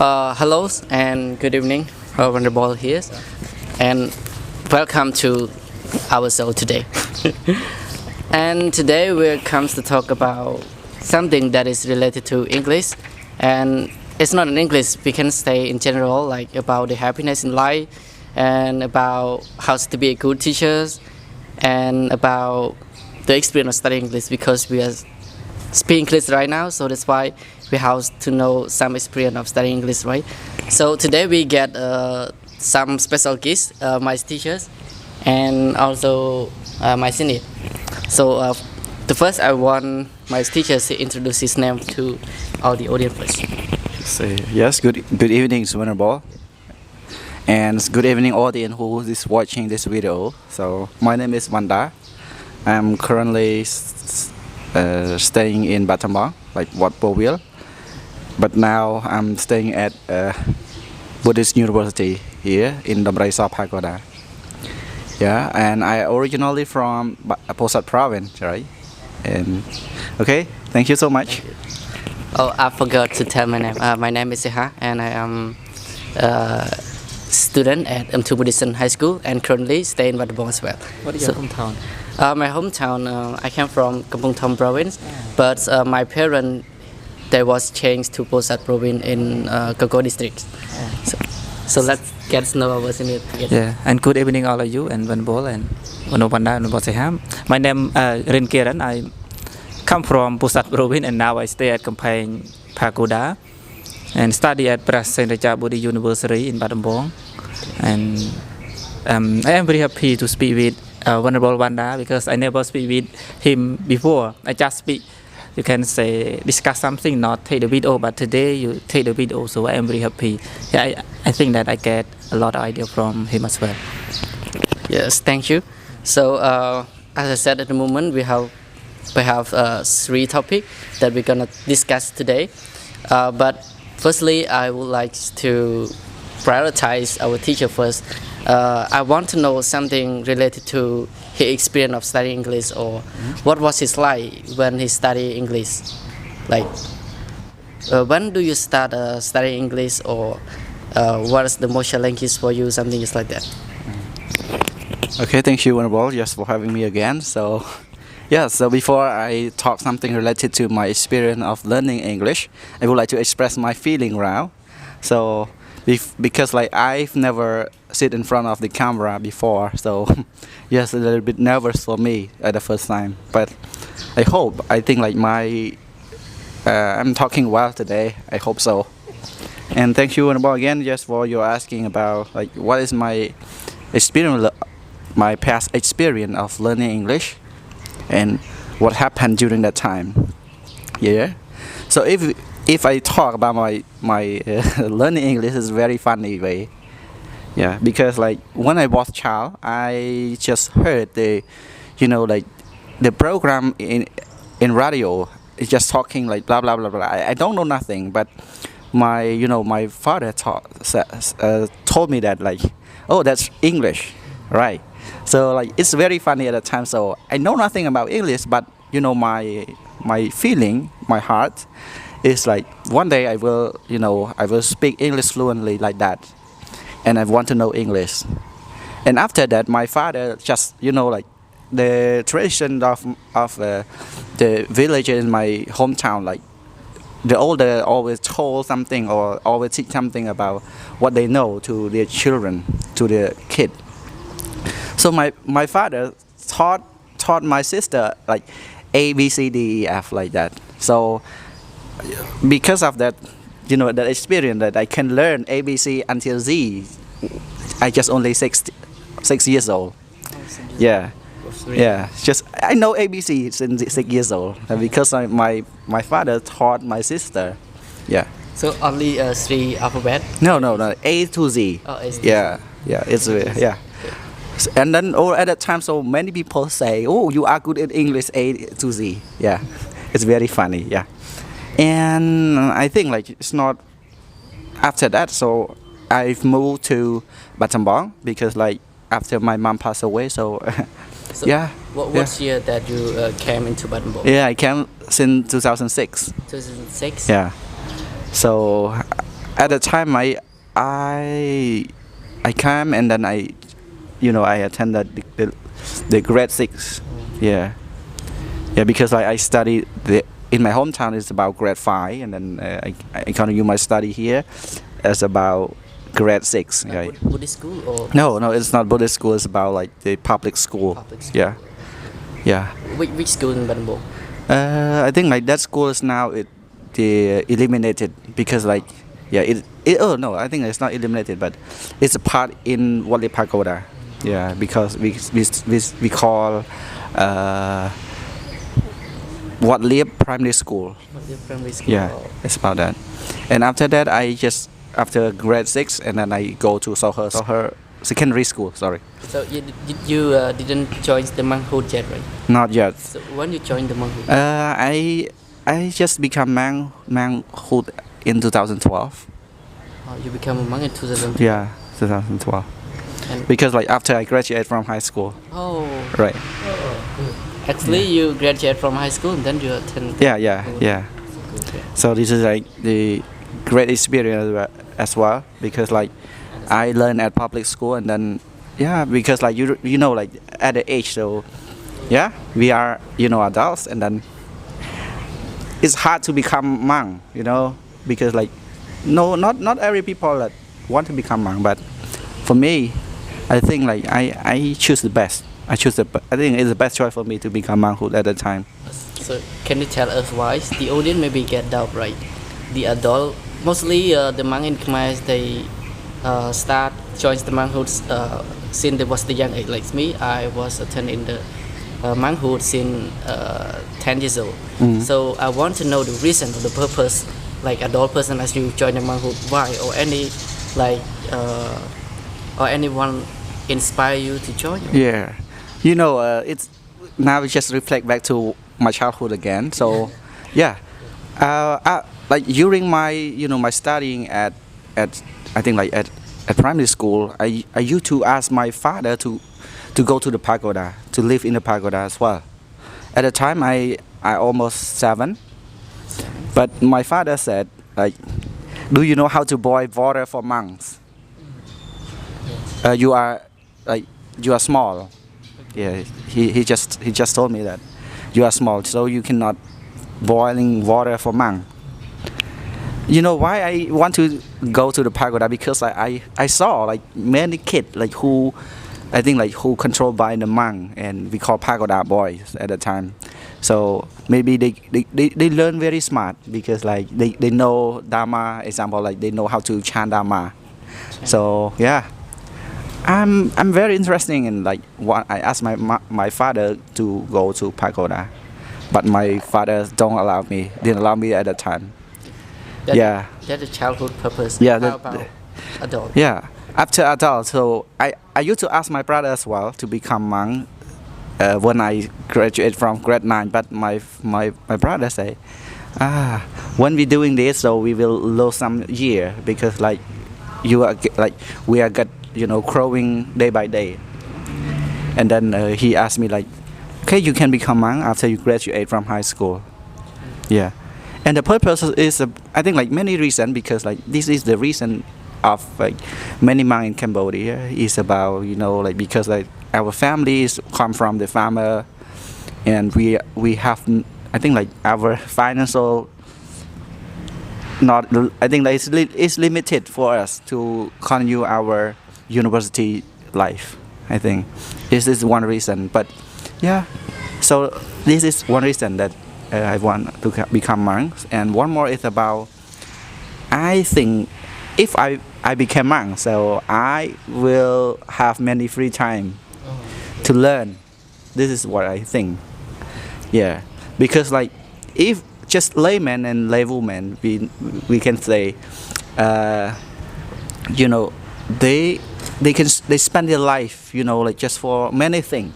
Hello and good evening, Wonderball here, and welcome to our show today. And today we comes to talk about something that is related to English, and it's not in English. We can say in general, like about the happiness in life, and about how to be a good teachers, and about the experience of studying English because we are speaking English right now, so that's why we have to know some experience of studying English, right? So today we get some special guests, my teachers, and also my senior. So the first I want my teachers to introduce his name to all the audience first. Yes, good evening, Ball, and good evening, audience who is watching this video. So my name is Wanda. I'm currently staying in Battambang, like Wat Powil, but now I'm staying at Buddhist University here in Damrai Pagoda. Yeah, and I originally from Posat Province, right? And okay, thank you so much. Oh, I forgot to tell my name. My name is Seha, and I am a student at M2 Buddhist High School, and currently stay in Battambang as well. What is your hometown? My hometown, I came from Kampong Thom province, but my parents, they was changed to Posat province in Kago district. So let's get to know our senior together. Yeah, and good evening all of you and Vanbol and Vanopanda and Vanboseham. My name Rin Kiran. I come from Posat province and now I stay at Kampang Pagoda and study at Prasenja Buddhist University in Battambang. And I am very happy to speak with Venerable Wanda because I never speak with him before. I just speak, you can say, discuss something, not take the video, but today you take the video, so I am very happy. Yeah, I think that I get a lot of idea from him as well. Yes, thank you. So as I said at the moment, we have three topics that we're gonna discuss today. But firstly, I would like to prioritize our teacher first. I want to know something related to his experience of studying English, or what was his like when he studied English. Like, when do you start studying English, or what is the most challenging for you, something just like that. Okay, thank you, Venerable, just for having me again. So, yeah, so before I talk something related to my experience of learning English, I would like to express my feeling now. So, because like I've never sit in front of the camera before, so yes, a little bit nervous for me at the first time. But I think like I'm talking well today. I hope so. And thank you again just for your asking about like what is my experience, my past experience of learning English, and what happened during that time. Yeah. So if I talk about my learning English is very funny way. Yeah, because like when I was child, I just heard the program in radio is just talking like blah blah blah blah. I don't know nothing, but my father told me that like, oh, that's English, right? So like it's very funny at the time. So I know nothing about English, but my feeling, my heart is like one day I will speak English fluently like that, and I want to know English. And after that, my father just like the tradition of the village in my hometown, like the older always told something or always teach something about what they know to their children, to their kid. So my father taught my sister like A B C D E F like that. So because of that, that experience that I can learn ABC until Z, I just only 6 years old. Yeah, yeah. Just I know ABC since 6 years old because my father taught my sister. Yeah. So only three alphabet? No, A to Z. Oh, A to Z. Yeah, it's yeah. And then at that time, so many people say, "Oh, you are good at English, A to Z." Yeah, it's very funny. Yeah. And I think like it's not after that, so I've moved to Battambang because like after my mom passed away, so yeah. What year that you came into Battambang? Yeah, I came since 2006. 2006? Yeah. So at the time I came and then I attended the grade 6. Yeah. Yeah, because I studied in my hometown is about grade 5, and then I continue my study here as about grade 6. Like Yeah. Buddhist school or No, it's not Buddhist school. It's about like the public school. public school? Yeah, yeah. Which school in Banbo? I think like that school is now they eliminated because like oh no, I think it's not eliminated, but it's a part in Wali Pagoda. Yeah, because we call Wat Liep Primary School. Primary school. Yeah, it's about that. And after that, after grade 6, and then I go to Soher Secondary School. Sorry, So you didn't join the monkhood yet, right? not yet. So when you joined the monkhood? I just become manhood in 2012. You become a monk in 2000. Yeah, 2012. And Because like after I graduated from high school, oh, right? actually you graduate from high school and then you attend. Yeah. Okay. So this is like the great experience as well, because like I learned at public school, and then because like you know like at the age, so yeah, we are adults, and then it's hard to become monk, because like no, not every people that want to become monk, but for me, I think like I choose the best. I think it's the best choice for me to become monkhood at the time. So can you tell us why the audience maybe get doubt, right? The adult, mostly the monk in Khmer, they start join the monkhood since they was the young age. Like me, I was attending the monkhood since 10 years old. So I want to know the reason or the purpose, like adult person as you join the monkhood, why, or any like or anyone inspire you to join? Yeah, it's now we just reflect back to my childhood again. So, yeah, like during my my studying at I think like at primary school, I used to ask my father to go to the pagoda, to live in the pagoda as well. At the time, I almost 7, but my father said like, "Do you know how to boil water for monks? You are small." Yeah, he just told me that you are small, so you cannot boiling water for monk. You know why I want to go to the pagoda? Because I saw like many kids like who I think like who controlled by the monk, and we call pagoda boys at the time. So maybe they learn very smart, because like they know Dharma, example like they know how to chant Dharma. So yeah, I'm very interested in like what I asked my father to go to pagoda, but my father didn't allow me at the time. That's a childhood purpose. Yeah, How about adult? Yeah, after adult, so I used to ask my brother as well to become monk when I graduated from grade 9, but my brother say, when we doing this, so we will lose some year, because like we are growing day by day. And then he asked me like, okay, you can become monk after you graduate from high school. Yeah, and the purpose is I think like many reasons, because like this is the reason of like many monks in Cambodia is about like because like our families come from the farmer, and we have I think like our financial not I think that it's limited for us to continue our university life. I think this is one reason, but yeah, so this is one reason that I want to become monk. And one more is about, I think if I became monk, so I will have many free time to learn. This is what I think. Yeah, because like if just layman and laywoman, we can say, they spend their life, like just for many things.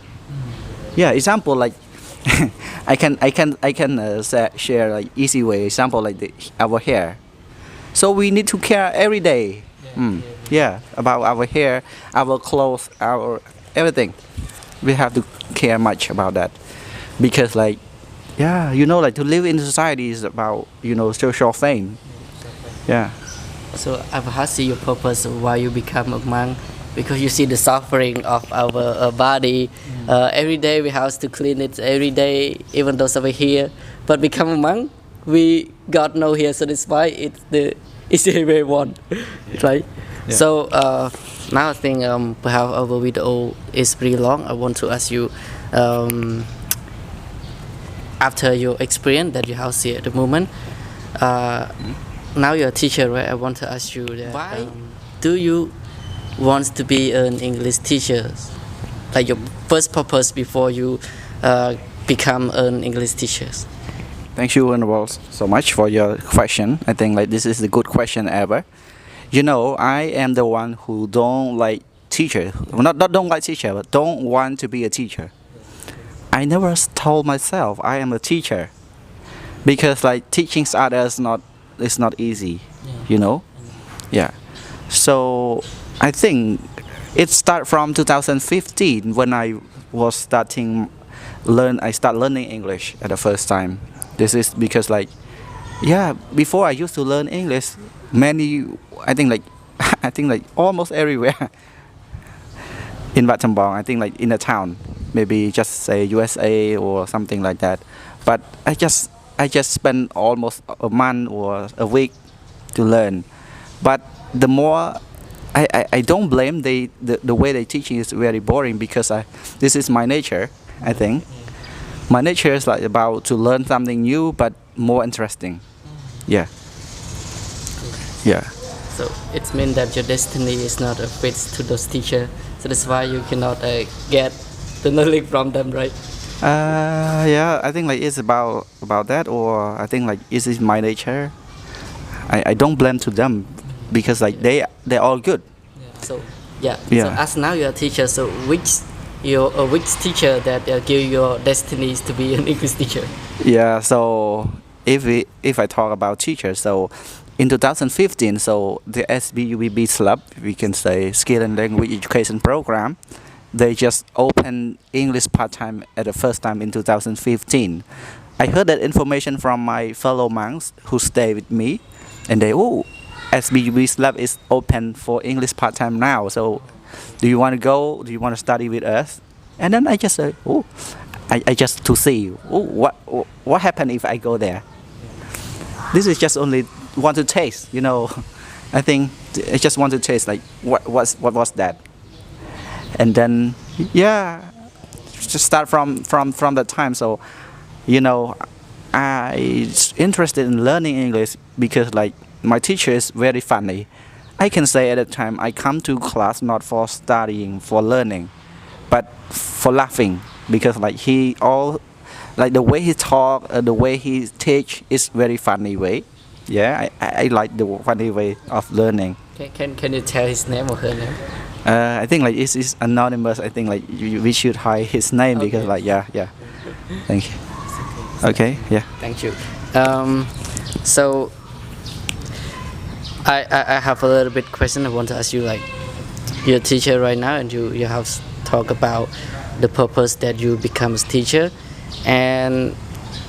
Yeah, example like I can share like easy way example like our hair. So we need to care every day. Yeah, about our hair, our clothes, our everything. We have to care much about that, because like like to live in society is about social fame. Yeah. So I've asked you your purpose of why you become a monk, because you see the suffering of our body. Every day we have to clean it every day, even though we're here. But become a monk, we God know here satisfied. It's the way we want, right? Yeah. So now I think perhaps our video is pretty long. I want to ask you. After your experience that you have here at the moment, now you're a teacher, right? I want to ask you that, why do you want to be an English teacher? Like your first purpose before you become an English teacher. Thank you, Venerable, so much for your question. I think like this is the good question ever. You know, I am the one who don't like teacher. Well, not don't like teacher, but don't want to be a teacher. I never told myself I am a teacher, because like teaching others is not easy, you know. Yeah. So I think it started from 2015 when I was starting I start learning English at the first time. This is because like, yeah, before I used to learn English I think like almost everywhere in Battambang, I think like in a town, maybe just say USA or something like that. But I just spent almost a month or a week to learn. But the more I don't blame the way they teaching is very boring, because this is my nature. I think my nature is like about to learn something new but more interesting. Yeah. Yeah. So it means that your destiny is not a fit to those teachers. So that's why you cannot get the knowledge from them, right? Yeah, I think like it's about that, or I think like it is my nature. I don't blame to them, because like they're all good. So yeah. Yeah. So as now you're a teacher, so which teacher that give your destinies to be an English teacher? Yeah. So if I talk about teachers, so in 2015, so the SBUBB SLUB, we can say Skill and Language Education Program, they just opened English part-time at the first time in 2015. I heard that information from my fellow monks who stay with me, and SBUBB SLUB is open for English part-time now. So, do you want to go? Do you want to study with us? And then I just say, I just to see, what happened if I go there? This is just only want to taste, you know. I think I just want to taste like what was that. And then, yeah, just start from that time. So, you know, I interested in learning English because like my teacher is very funny. I can say at the time I come to class not for studying, for learning, but for laughing, because like the way he talk, the way he teach is very funny way. Yeah, I like the funny way of learning. Can you tell his name or her name? I think like it's anonymous. I think like we should hide his name, Okay. because like yeah. Thank you. Okay, yeah. Thank you. So I have a little bit question I want to ask you. Like, you're a teacher right now, and you have talk about the purpose that you become a teacher, and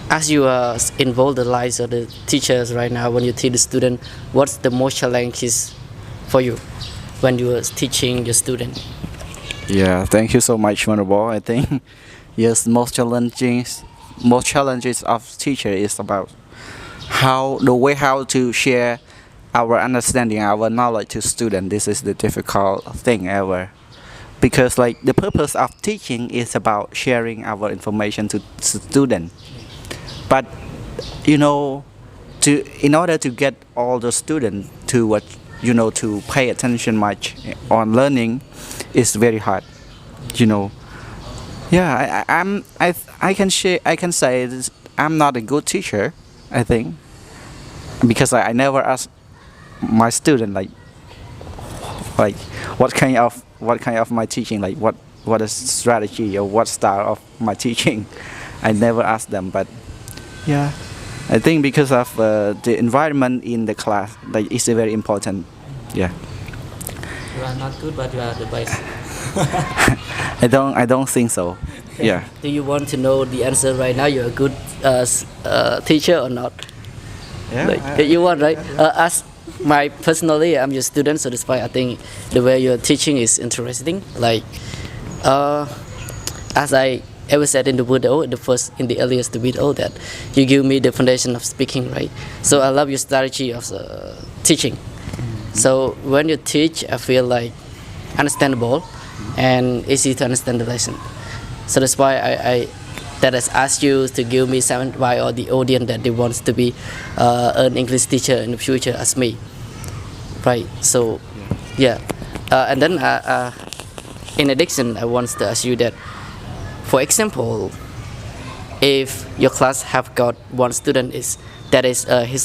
as you are involved in the lives of the teachers right now, when you teach the student, what's the most challenges for you when you are teaching your student? Yeah, thank you so much, Venerable. I think yes, most challenges of teacher is about how to share our understanding, our knowledge to student. This is the difficult thing ever, because like the purpose of teaching is about sharing our information to student. But you know, in order to get all the students to to pay attention much on learning, is very hard. You know, yeah, I can say this, I'm not a good teacher. I think because I never ask my student like what kind of my teaching, like what is strategy or what style of my teaching. I never ask them, but yeah, I think because of the environment in the class, like it's very important. Yeah. You are not good, but you are the best. I don't think so. Yeah. Do you want to know the answer right now? You're a good teacher or not? Yeah. Like, you want, right? my personally, I'm your student, so that's why I think the way you're teaching is interesting. Like, uh, as I ever said in the video, in the earliest video, that you give me the foundation of speaking, right? So I love your strategy of teaching. So when you teach, I feel like understandable and easy to understand the lesson. So that's why I that has asked you to give me some advice or the audience that they wants to be an English teacher in the future as me, right? So yeah, and then in addition, I want to ask you that, for example, if your class have got one student he's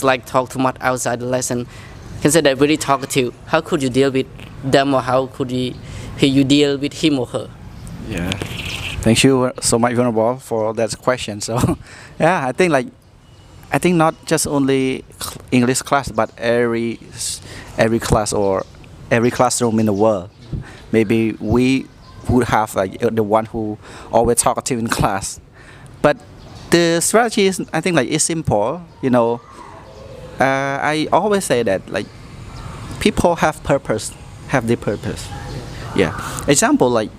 like talk too much outside the lesson, can say that very talkative. How could you deal with them, or how could you deal with him or her? Yeah. Thank you so much, Venerable, for that question. So, yeah, I think not just only English class, but every class or every classroom in the world. Maybe we would have like the one who always talkative in class, but the strategy is, I think, like it's simple. I always say that like people have their purpose. Yeah. Example, like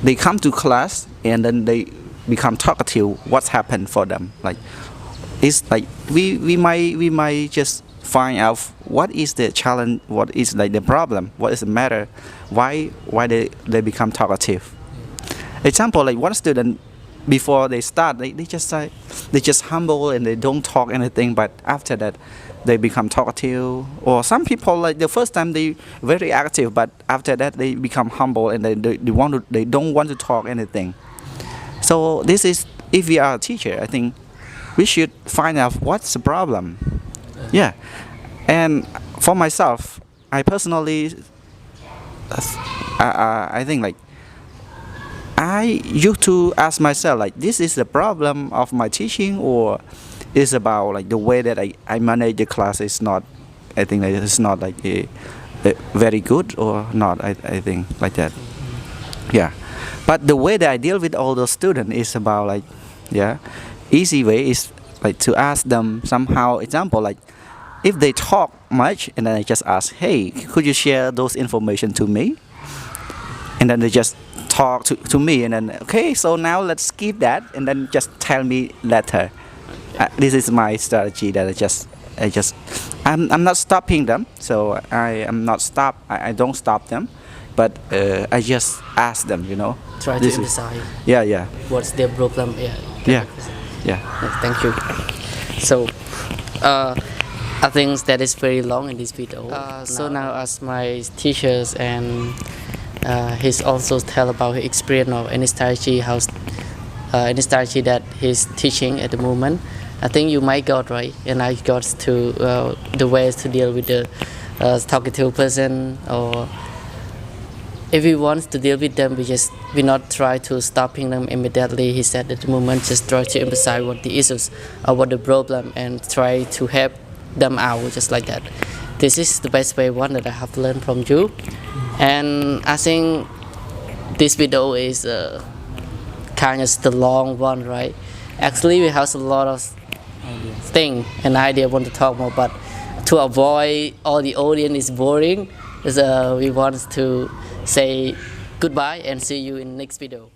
they come to class and then they become talkative. What's happened for them? Like it's like we might just find out what is the challenge, what is like the problem, what is the matter, why they become talkative. Example, like one student, before they start, they just humble and they don't talk anything, but after that they become talkative. Or some people, like the first time they very active, but after that they become humble and they don't want to talk anything. So this is, if we are a teacher, I think we should find out what's the problem. Yeah. And for myself, I personally I think like I used to ask myself, like, this is the problem of my teaching, or is about like the way that I manage the class is not, I think that it's not like a very good or not, I think like that. Yeah. But the way that I deal with all those students is about like, yeah, easy way is like to ask them somehow. Example, like if they talk much, and then I just ask, hey, could you share those information to me? And then they just talk to me, and then, okay, so now let's skip that and then just tell me later. This is my strategy, that I'm not stopping them, so I don't stop them, but I just ask them, Try to decide. Yeah. What's their problem? Yeah. Thank you. So, I think that is very long in this video. So now, as my teachers and he's also tell about his experience or any strategy that he's teaching at the moment. I think you might got right, and I got to the ways to deal with the talkative person, or if we want to deal with them, we not try to stopping them immediately. He said at the moment, just try to emphasize what the issues or what the problem, and try to help them out, just like that. This is the best way one that I have learned from you, and I think this video is kind of the long one, right? Actually, we have a lot of thing and idea want to talk more, but to avoid all the audience is boring, we want to say goodbye and see you in next video.